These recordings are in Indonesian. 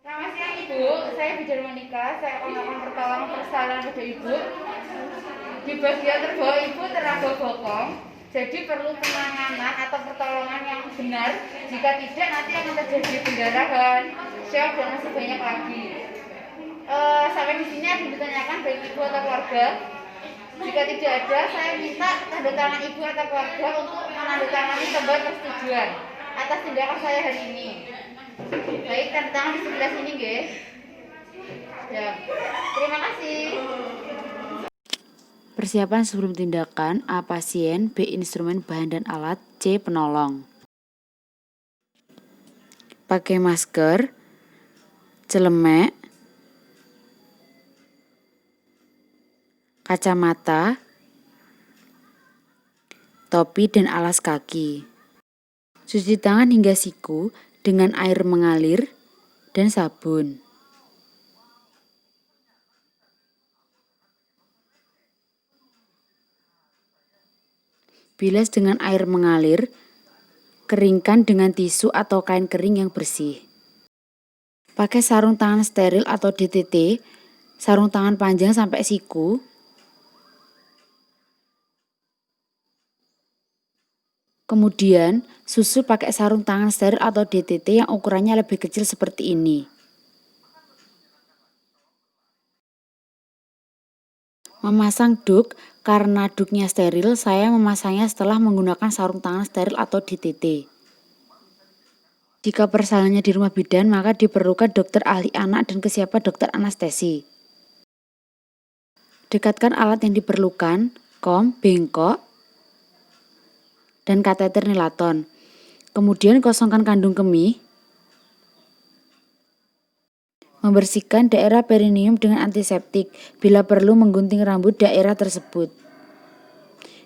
Selamat siang Ibu, saya Bijar Monika. Saya akan melakukan pertolongan persalinan pada Ibu. Di bagian terbawah Ibu teraba bokong, jadi perlu penanganan atau pertolongan yang benar. Jika tidak, nanti akan terjadi pendarahan, shock, dan masih banyak lagi. Sampai di sini ada ditanyakan baik Ibu atau keluarga. Jika tidak ada, saya minta tanda tangan Ibu atau keluarga untuk menandatangani sebuah persetujuan atas tindakan saya hari ini. Baik, tanda tangan di sebelah sini, guys. Ya, terima kasih. Persiapan sebelum tindakan: A. Pasien, B. Instrumen, bahan dan alat, C. Penolong. Pakai masker, celemek, kacamata, topi dan alas kaki. Cuci tangan hingga siku dengan air mengalir dan sabun. Bilas dengan air mengalir, keringkan dengan tisu atau kain kering yang bersih. Pakai sarung tangan steril atau DTT, sarung tangan panjang sampai siku. Kemudian, susul pakai sarung tangan steril atau DTT yang ukurannya lebih kecil seperti ini. Memasang duk, karena duknya steril, saya memasangnya setelah menggunakan sarung tangan steril atau DTT. Jika persalinannya di rumah bidan, maka diperlukan dokter ahli anak dan kesiapan dokter anestesi. Dekatkan alat yang diperlukan, kom, bengkok, dan kateter nilaton. Kemudian kosongkan kandung kemih. Membersihkan daerah perineum dengan antiseptik, bila perlu menggunting rambut daerah tersebut.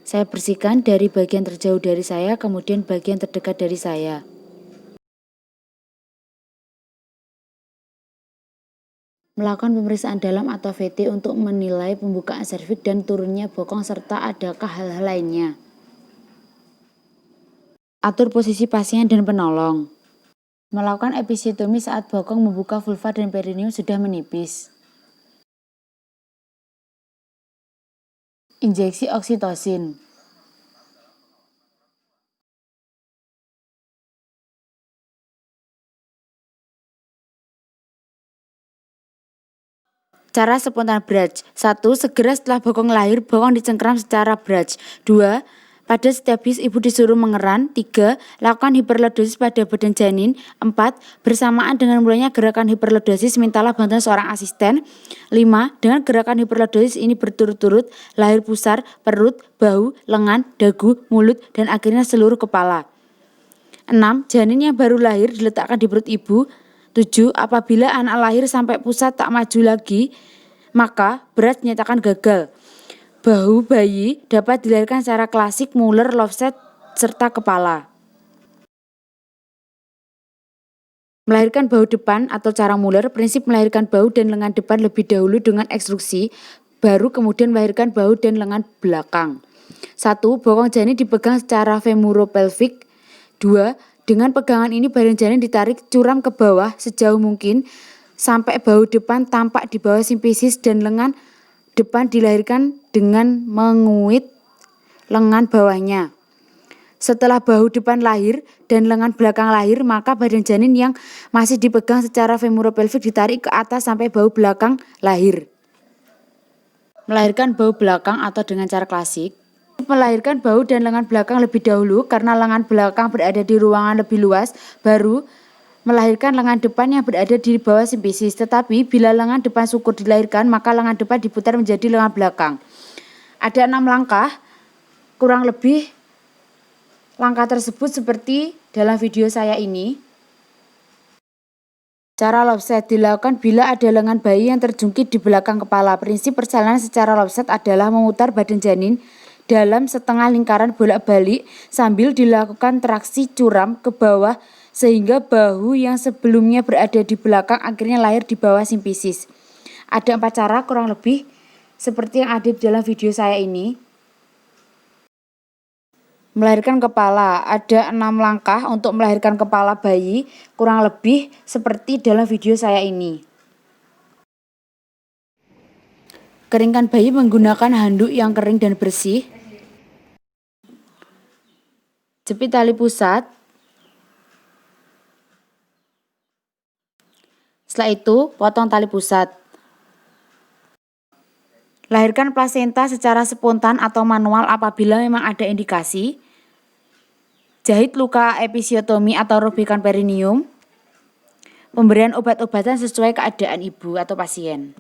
Saya bersihkan dari bagian terjauh dari saya, kemudian bagian terdekat dari saya. Melakukan pemeriksaan dalam atau VT untuk menilai pembukaan serviks dan turunnya bokong serta adakah hal-hal lainnya. Atur posisi pasien dan penolong. Melakukan episiotomi saat bokong membuka vulva dan perineum sudah menipis. Injeksi oksitosin. Cara spontan Braj. 1. Segera setelah bokong lahir, bokong dicengkeram secara Braj. 2. Pada setiap bis ibu disuruh mengeran. 3. Lakukan hiperlordosis pada badan janin. 4. Bersamaan dengan mulainya gerakan hiperlordosis, mintalah bantuan seorang asisten. 5. Dengan gerakan hiperlordosis ini berturut-turut, lahir pusar, perut, bahu, lengan, dagu, mulut, dan akhirnya seluruh kepala. 6. Janin yang baru lahir diletakkan di perut ibu. 7. Apabila anak lahir sampai pusat tak maju lagi, maka berat dinyatakan gagal. Bahu bayi dapat dilahirkan secara klasik, Muller, Lofset, serta kepala. Melahirkan bahu depan atau cara Muller, prinsip melahirkan bahu dan lengan depan lebih dahulu dengan ekstruksi, baru kemudian melahirkan bahu dan lengan belakang. 1. Bokong janin dipegang secara femuropelvik. 2. Dengan pegangan ini badan janin ditarik curam ke bawah sejauh mungkin sampai bahu depan tampak di bawah simfisis dan lengan depan dilahirkan dengan menguit lengan bawahnya. Setelah bahu depan lahir dan lengan belakang lahir, maka badan janin yang masih dipegang secara femuropelvik ditarik ke atas sampai bahu belakang lahir. Melahirkan bahu belakang atau dengan cara klasik. Melahirkan bahu dan lengan belakang lebih dahulu karena lengan belakang berada di ruangan lebih luas, baru melahirkan lengan depan yang berada di bawah simfisis. Tetapi bila lengan depan syukur dilahirkan, maka lengan depan diputar menjadi lengan belakang. Ada 6 langkah, kurang lebih langkah tersebut seperti dalam video saya ini. Cara lopset dilakukan bila ada lengan bayi yang terjungkit di belakang kepala. Prinsip persalinan secara lopset adalah memutar badan janin dalam setengah lingkaran bolak-balik sambil dilakukan traksi curam ke bawah sehingga bahu yang sebelumnya berada di belakang akhirnya lahir di bawah simfisis. Ada 4 cara kurang lebih seperti yang ada di dalam video saya ini. Melahirkan kepala, ada 6 langkah untuk melahirkan kepala bayi, kurang lebih seperti dalam video saya ini. Keringkan bayi menggunakan handuk yang kering dan bersih. Jepit tali pusat. Setelah itu, potong tali pusat. Lahirkan plasenta secara spontan atau manual apabila memang ada indikasi. Jahit luka episiotomi atau robekan perineum. Pemberian obat-obatan sesuai keadaan ibu atau pasien.